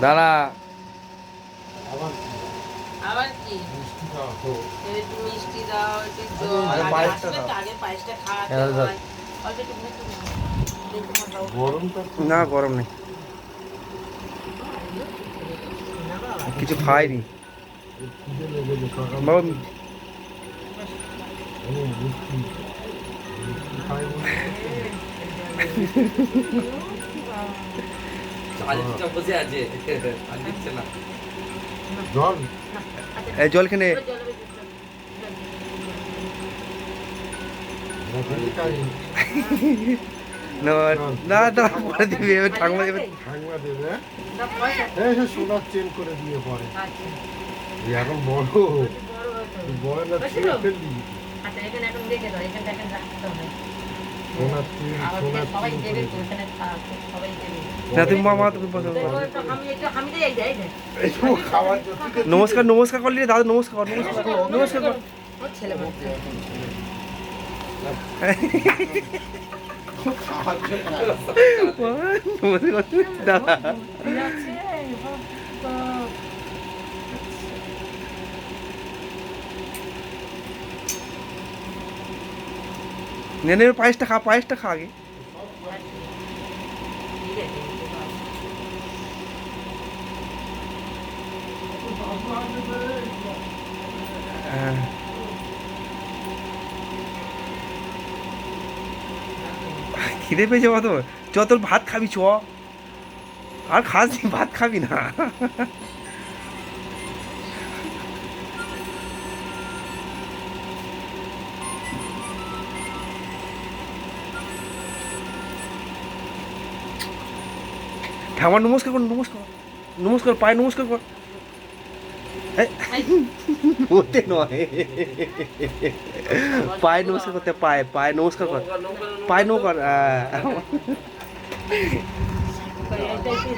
দাঁড়া আবার কি একটু মিষ্টি দাও, একটু জল, আগে আগে পায়েসটা আসবে তো, দাও। আগে পায়েসটা খাওয়াতে হ্যাঁ, দাও। হয়। অল্প একটু মিষ্টি দাও। দেখতে থাকাও। গরমটা না গরম নেই, কিছু খাইনি খিদে লেগেছে সকাল বাবা। মিষ্টি খাই বসে আছে আর দিচ্ছে না। জল এই জল খেনে না না না পরে দিবি, এবার ঠাকুমা দেবে। ঠাকুমা দেবে দাও, পয়সা। এই সে সোনার চেন করে দিয়ে পরে আচ্ছা, এই এখন বড় বড় হতো। বড় না ছিঁড়ে ফেলবি আচ্ছা, এখানে এখন রেখে দাও, এখানটা এখন রাখতে হবে। সোনার চেন আবার সোনার সবাই চেন দেবে করে তো, এখানে সবাই দেবে। না তুমি মামা তুমি বসো। দেখো, একটু হামি দে, এই দে, এই দে। এইসব খাওয়ার জন্য নমস্কার নমস্কার করলি দাদা, নমস্কার কর, নমস্কার কর, নমস্কার কর। ওর ছেলে বাচ্চা। নমস্কার কর, দাদা। আছে, বাবা। নে নে পায়েসটা খা, পায়েসটা খা আগে। ঠিক আছে, হ্যাঁ। খিদে পেয়েছে কত, চ তোর ভাত খাবি চ, আর খাস নি, ভাত খাবি না। ঠাকুমা নমস্কার কর, নমস্কার কর, নমস্কার, পায়ে নমস্কার কর। এই, ওতে নয়, পায়ে নমস্কার করতে, পায়ে পায়ে নমস্কার কর, পায়ে নো কর। এইটা একটু